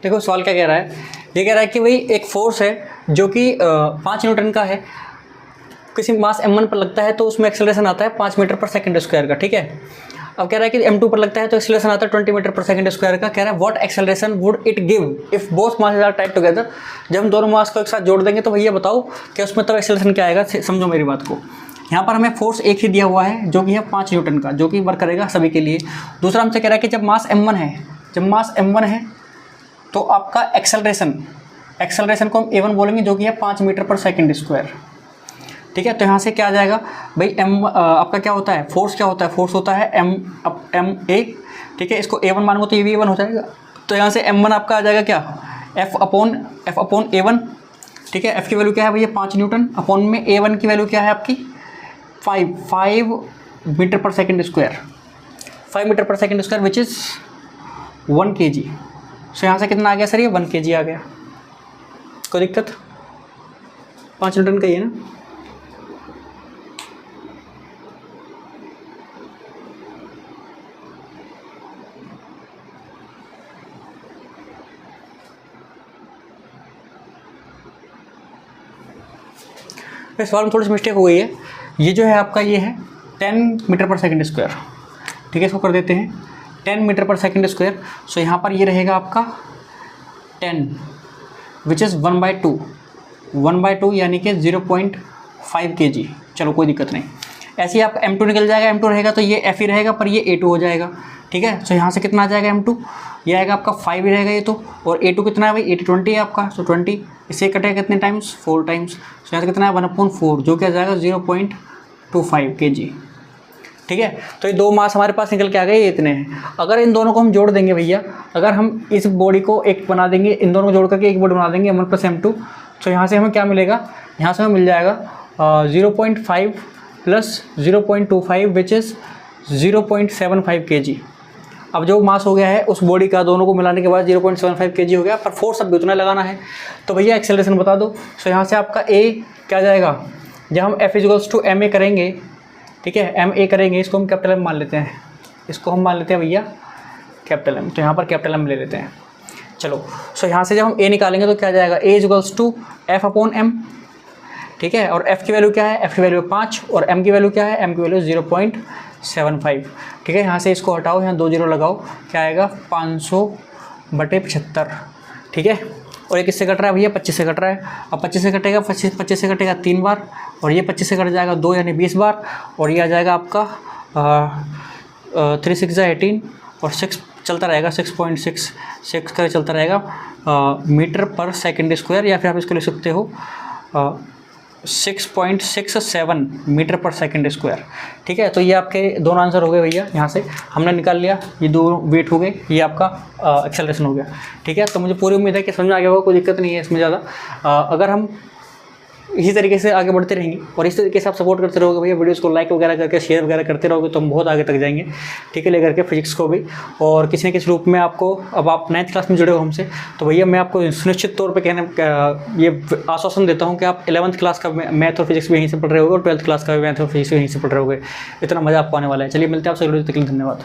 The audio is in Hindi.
देखो सवाल क्या कह रहा है, ये कह रहा है कि भाई एक फोर्स है जो कि 5 न्यूटन का है, किसी मास m1 पर लगता है तो उसमें एक्सेलरेशन आता है 5 मीटर पर सेकंड स्क्वायर का, ठीक है। अब कह रहा है कि m2 पर लगता है तो एक्सेलरेशन आता है 20 मीटर पर सेकंड स्क्वायर का। कह रहा है what acceleration would it give if both masses are tied together. जब हम दोनों मास को एक साथ जोड़ देंगे तो भैया बताओ कि उसमें तब एक्सेलरेशन क्या आएगा। समझो मेरी बात को, यहाँ पर हमें फोर्स एक ही दिया हुआ है जो कि है 5 न्यूटन का, जो कि वर्क करेगा सभी के लिए। दूसरा हमसे कह रहा है कि जब मास m1 है, जब मास m1 है तो आपका एक्सेलरेशन को हम a1 बोलेंगे जो कि है 5 मीटर पर सेकंड स्क्वायर, ठीक है। तो यहाँ से क्या आ जाएगा भाई आपका क्या होता है, फोर्स क्या होता है, फोर्स होता है ma, ठीक है। इसको a1 मानूंगा तो ये भी a1 हो जाएगा। तो यहाँ से m1 आपका आ जाएगा क्या, f अपॉन a1, ठीक है। f की वैल्यू क्या है भैया 5 न्यूटन, अपॉन में a1 की वैल्यू क्या है आपकी 5 मीटर पर सेकंड स्क्वायर, 5 मीटर पर second square which is 1 kg। सो यहाँ से कितना आ गया सर, ये 1 kg आ गया। कोई दिक्कत, 5 न्यूटन का ही है ना। इस सवाल में थोड़ी सी मिस्टेक हो गई है। ये जो है आपका ये है 10 मीटर पर सेकंड स्क्वायर, ठीक है। इसको कर देते हैं 10 मीटर पर सेकंड स्क्वायर। सो यहाँ पर ये रहेगा आपका 10 विच इज़ 1/2 यानी कि 0.5 kg। चलो कोई दिक्कत नहीं, ऐसे ही आपका m2 निकल जाएगा, m2 रहेगा तो ये f ही रहेगा पर ये a2 हो जाएगा, ठीक है। सो यहाँ से कितना आ जाएगा m2, ये आएगा आपका 5 ही रहेगा ये तो, और a2 कितना है भाई 20 है आपका। सो 20 इससे कटेगा कितने टाइम्स, 4 टाइम्स। सो यहाँ से कितना है 1/4 जो क्या जाएगा 0.25 kg, ठीक है। तो ये दो मास हमारे पास निकल के आ गए, ये इतने हैं। अगर इन दोनों को हम जोड़ देंगे भैया, अगर हम इस बॉडी को एक बना देंगे, इन दोनों को जोड़ करके एक बॉडी बना देंगे m1 + m2, तो यहाँ से हमें क्या मिलेगा, यहाँ से हमें मिल जाएगा 0.5 + 0.25 विच इज़ 0.75 kg। अब जो मास हो गया है उस बॉडी का दोनों को मिलाने के बाद 0.75 kg हो गया, पर फोर्स अब भी उतना लगाना है। तो भैया एक्सेलरेशन बता दो। सो यहाँ से आपका a क्या जाएगा, जब हम F = ma करेंगे, ठीक है, ma करेंगे, इसको हम कैपिटल M मान लेते हैं, इसको हम मान लेते हैं भैया कैपिटल M। तो यहाँ पर कैपिटल M ले लेते हैं। चलो सो यहाँ से जब हम a निकालेंगे तो क्या जाएगा, a = F/m, ठीक है। और f की वैल्यू क्या है, f की वैल्यू 5, और m की वैल्यू क्या है, m की वैल्यू 0.75, ठीक है। यहाँ से इसको हटाओ, यहाँ 2 0 लगाओ, क्या आएगा 500/75, ठीक है। और ये किससे कट रहा है भैया, 25 से कट रहा है। अब 25 से कटेगा, 25 से कटेगा 3 बार, और ये 25 से कट जाएगा 2 यानी 20 बार, और ये आ जाएगा आपका 3 6 18, और 6 चलता रहेगा 6.66 का चलता रहेगा मीटर पर सेकंड स्क्वायर, या फिर आप इसको लिख सकते हो 6.67 मीटर पर सेकंड स्क्वायर, ठीक है। तो ये आपके दोनों आंसर हो गए भैया, यहाँ से हमने निकाल लिया, ये दो वेट हो गए, ये आपका एक्सेलरेशन हो गया, ठीक है। तो मुझे पूरी उम्मीद है कि समझ में आ गया होगा, कोई दिक्कत नहीं है इसमें ज़्यादा। अगर हम इसी तरीके से आगे बढ़ते रहेंगे और इस तरीके से आप सपोर्ट करते रहोगे भैया, वीडियोस को लाइक वगैरह करके शेयर वगैरह करते रहोगे तो हम बहुत आगे तक जाएंगे, ठीक है, लेकर के फिजिक्स को भी। और किसी न किसी रूप में आपको, अब आप 9th क्लास में जुड़े हो हमसे, तो भैया मैं आपको सुनिश्चित तौर पे ये आश्वासन देता हूँ कि आप 11th क्लास का मैथ और फिजिक्स भी यहीं से पढ़ रहे होगे, और 12th क्लास का भी मैथ और फिजिक्स भी यहीं से पढ़ रहे होगे। इतना मज़ा आपको आने वाला है। चलिए मिलते हैं आपसे, धन्यवाद।